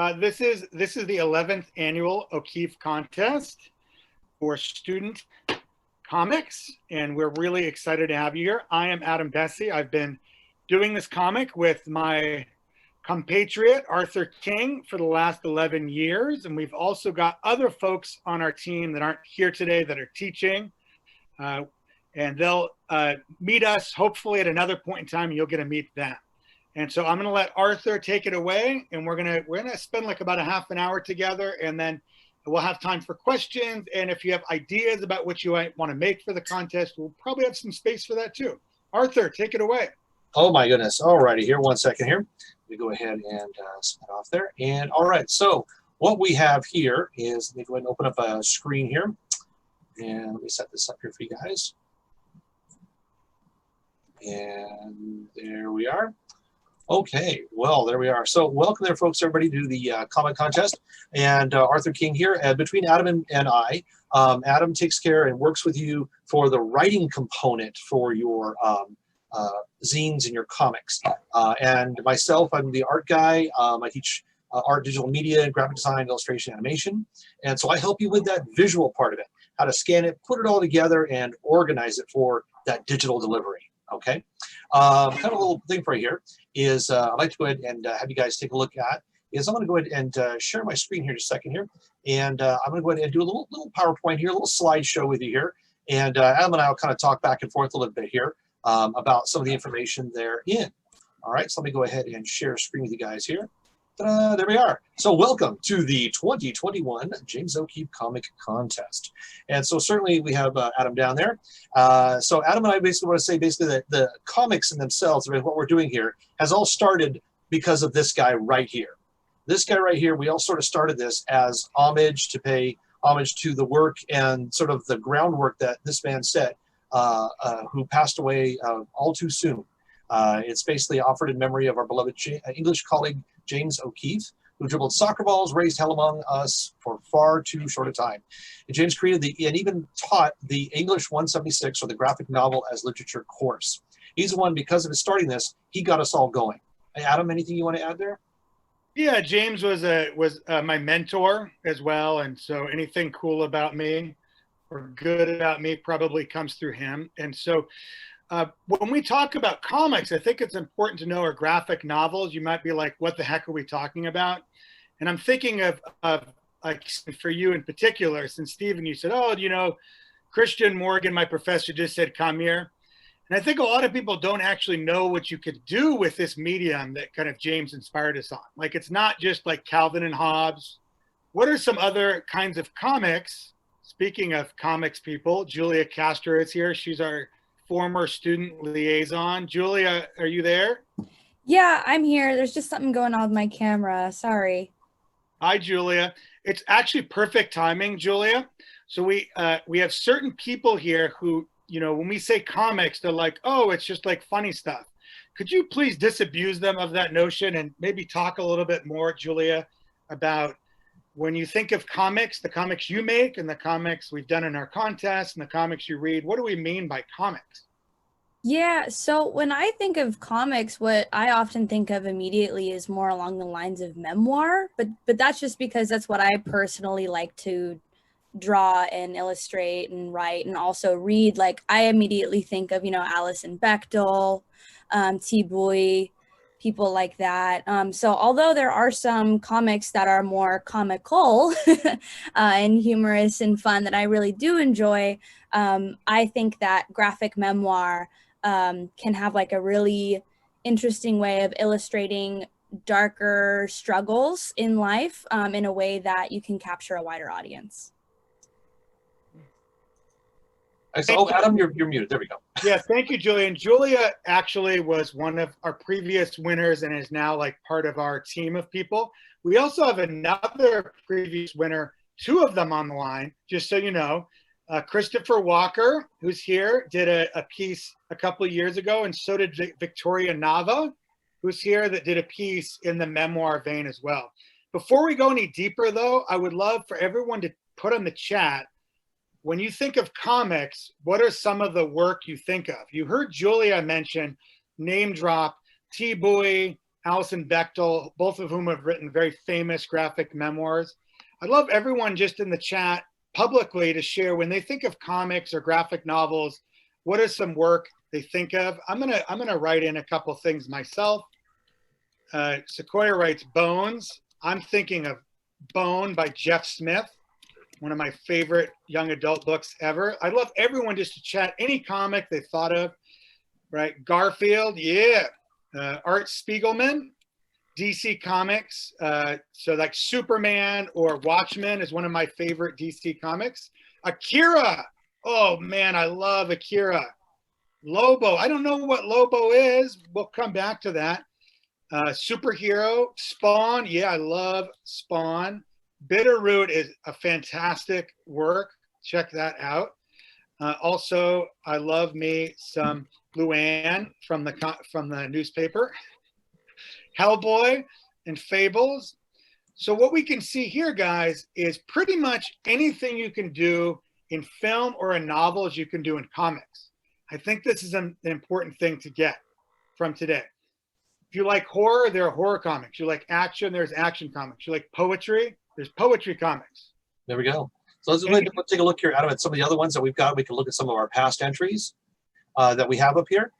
This is the 11th annual O'Keefe contest for student comics, and we're really excited to have you here. I am Adam Bessie. I've been doing this comic with my compatriot Arthur King for the last 11 years, and we've also got other folks on our team that aren't here today that are teaching, and they'll meet us hopefully at another point in time, and you'll get to meet them. And so I'm going to let Arthur take it away, and we're gonna spend like about a half an hour together, and then we'll have time for questions. And if you have ideas about what you might want to make for the contest, we'll probably have some space for that too. Arthur, take it away. Oh my goodness! All righty, here 1 second here. Let me go ahead and set off there. And all right, so what we have here is, let me go ahead and open up a screen here, and let me set this up here for you guys. And there we are. Okay, well, there we are. So welcome there, folks, everybody, to the comic contest. And Arthur King here. Between Adam and I, Adam takes care and works with you for the writing component for your zines and your comics. And myself, I'm the art guy. I teach art, digital media, graphic design, illustration, animation. And so I help you with that visual part of it, how to scan it, put it all together, and organize it for that digital delivery. Okay, kind of a little thing for you here is I'd like to go ahead and have you guys take a look at is I'm going to go ahead and share my screen here in a second here, and I'm going to go ahead and do a little PowerPoint here, a little slideshow with you here, and Adam and I will kind of talk back and forth a little bit here about some of the information therein. All right, so let me go ahead and share a screen with you guys here. There we are. So welcome to the 2021 James O'Keefe Comic Contest. And so certainly we have Adam down there. So Adam and I basically want to say that the comics in themselves, I mean, what we're doing here, has all started because of this guy right here. This guy right here, we all sort of started this as homage, to pay homage to the work and sort of the groundwork that this man set, who passed away all too soon. It's basically offered in memory of our beloved English colleague, James O'Keefe, who dribbled soccer balls, raised hell among us for far too short a time. And James created and even taught the English 176, or the graphic novel as literature course. He's the one, because of his starting this, he got us all going. Hey, Adam, anything you want to add there? Yeah, James was my mentor as well, and so anything cool about me or good about me probably comes through him. And so when we talk about comics, I think it's important to know our graphic novels. You might be like, what the heck are we talking about? And I'm thinking of like, for you in particular, since Stephen, you said, oh, you know, Christian Morgan, my professor, just said, come here. And I think a lot of people don't actually know what you could do with this medium that kind of James inspired us on. Like, it's not just like Calvin and Hobbes. What are some other kinds of comics? Speaking of comics people, Julia Castro is here. She's our former student liaison. Julia, are you there? Yeah, I'm here. There's just something going on with my camera. Sorry. Hi, Julia. It's actually perfect timing, Julia. So we have certain people here who, you know, when we say comics, they're like, oh, it's just like funny stuff. Could you please disabuse them of that notion and maybe talk a little bit more, Julia, about when you think of comics, the comics you make and the comics we've done in our contest and the comics you read, what do we mean by comics? Yeah, so when I think of comics, what I often think of immediately is more along the lines of memoir, but that's just because that's what I personally like to draw and illustrate and write and also read. Like, I immediately think of, you know, Alison Bechdel, T. Boy, people like that. So although there are some comics that are more comical and humorous and fun that I really do enjoy, I think that graphic memoir can have like a really interesting way of illustrating darker struggles in life in a way that you can capture a wider audience. Oh, Adam, you're muted. There we go. Yeah, thank you, Julia. And Julia actually was one of our previous winners and is now like part of our team of people. We also have another previous winner, two of them on the line, just so you know. Christopher Walker, who's here, did a piece a couple of years ago, and so did Victoria Nava, who's here, that did a piece in the memoir vein as well. Before we go any deeper, though, I would love for everyone to put on the chat, when you think of comics, what are some of the work you think of? You heard Julia mention, name drop, T. Boy, Alison Bechtel, both of whom have written very famous graphic memoirs. I'd love everyone just in the chat publicly to share when they think of comics or graphic novels, what is some work they think of. I'm gonna write in a couple things myself. Sequoia writes Bones. I'm thinking of Bone by Jeff Smith, one of my favorite young adult books ever. I'd love everyone just to chat any comic they thought of, right? Garfield, yeah. Art Spiegelman, DC Comics. So like Superman or Watchmen is one of my favorite DC comics. Akira, oh man, I love Akira. Lobo, I don't know what Lobo is. We'll come back to that. Superhero, Spawn, yeah, I love Spawn. Bitterroot is a fantastic work. Check that out. Also, I love me some Luann from the newspaper. Hellboy and Fables. So what we can see here, guys, is pretty much anything you can do in film or in novels, you can do in comics. I think this is an important thing to get from today. If you like horror, there are horror comics. You like action, there's action comics. You like poetry, there's poetry comics. There we go. So let's take a look here, Adam, at some of the other ones that we've got. We can look at some of our past entries that we have up here.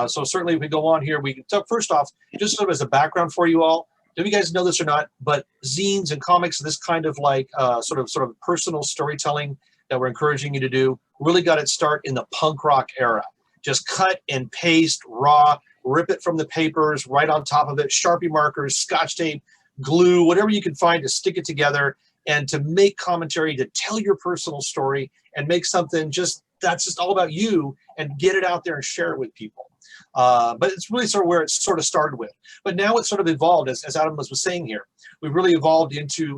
So certainly if we go on here, we can, so first off, just sort of as a background for you all, do you guys know this or not, but zines and comics, this kind of like sort of personal storytelling that we're encouraging you to do, really got its start in the punk rock era. Just cut and paste, raw, rip it from the papers, right on top of it, Sharpie markers, Scotch tape, glue, whatever you can find to stick it together and to make commentary, to tell your personal story and make something that's just all about you and get it out there and share it with people. But it's really sort of where it sort of started with. But now it's sort of evolved, as Adam was saying here. We've really evolved into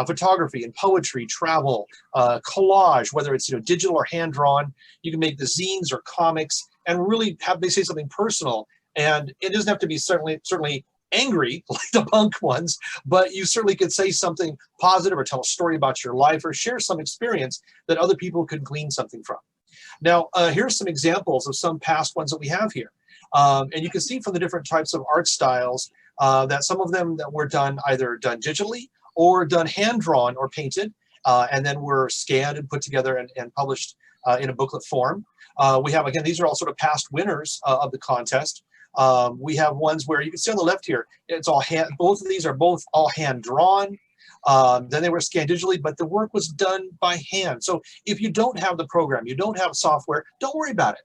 photography and poetry, travel, collage, whether it's digital or hand-drawn. You can make the zines or comics and really have they say something personal. And it doesn't have to be certainly angry like the punk ones, but you certainly could say something positive or tell a story about your life or share some experience that other people could glean something from. Now, here's some examples of some past ones that we have here. And you can see from the different types of art styles that some of them that were either done digitally or done hand-drawn or painted, and then were scanned and put together and published in a booklet form. We have, again, these are all sort of past winners of the contest. We have ones where you can see on the left here, it's all hand, both of these are all hand-drawn. Then they were scanned digitally, but the work was done by hand. So if you don't have the program, you don't have software, don't worry about it.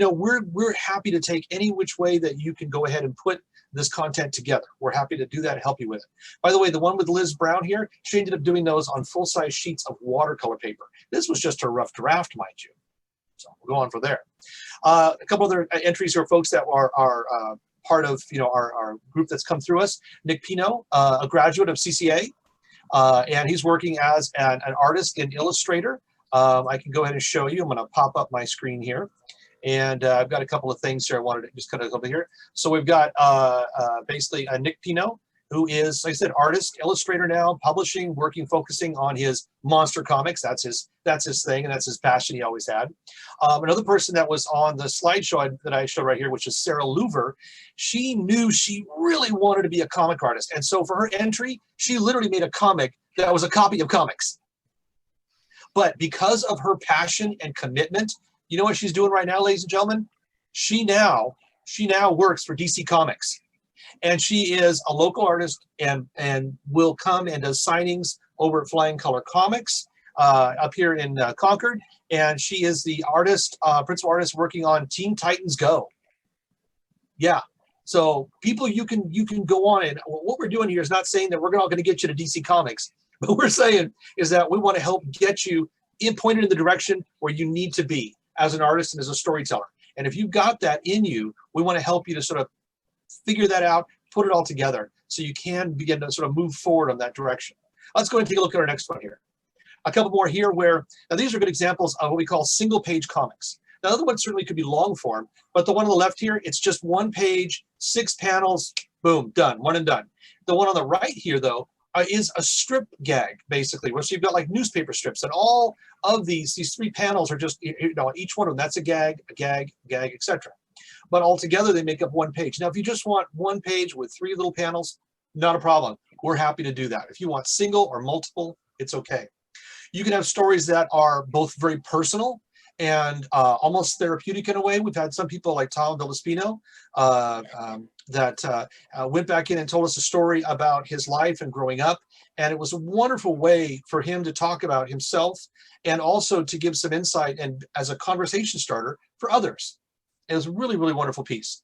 We're happy to take any which way that you can go ahead and put this content together. We're happy to do that and help you with it. By the way, the one with Liz Brown here, she ended up doing those on full-size sheets of watercolor paper. This was just a rough draft, mind you. So we'll go on from there. A couple other entries here, folks that are part of our group that's come through us. Nick Pino, a graduate of CCA. And he's working as an artist and illustrator. I can go ahead and show you. I'm going to pop up my screen here. And I've got a couple of things here I wanted to just kind of over here. So we've got basically Nick Pino, who is, like I said, artist, illustrator now, publishing, working, focusing on his monster comics. That's his thing, and that's his passion he always had. Another person that was on the slideshow that I showed right here, which is Sarah Louver, she knew she really wanted to be a comic artist. And so for her entry, she literally made a comic that was a copy of comics. But because of her passion and commitment, you know what she's doing right now, ladies and gentlemen? She now works for DC Comics. And she is a local artist and will come and does signings over at Flying Color Comics up here in Concord. And she is the artist, principal artist working on Teen Titans Go. Yeah. So people, you can go on, and what we're doing here is not saying that we're all going to get you to DC Comics. What we're saying is that we want to help get you pointed in the direction where you need to be as an artist and as a storyteller. And if you've got that in you, we want to help you to sort of figure that out, put it all together so you can begin to sort of move forward on that direction. Let's go and take a look at our next one here. A couple more here where, now these are good examples of what we call single page comics. Now, the other one certainly could be long form, but the one on the left here, it's just one page, 6 panels, boom, done, one and done. The one on the right here, though, is a strip gag, basically, where so you've got like newspaper strips, and all of these 3 panels are just, each one of them, that's a gag, etc. but altogether they make up one page. Now, if you just want one page with 3 little panels, not a problem. We're happy to do that. If you want single or multiple, it's okay. You can have stories that are both very personal and almost therapeutic in a way. We've had some people like Tom Villaspino that went back in and told us a story about his life and growing up. And it was a wonderful way for him to talk about himself and also to give some insight and as a conversation starter for others. It was a really, really wonderful piece.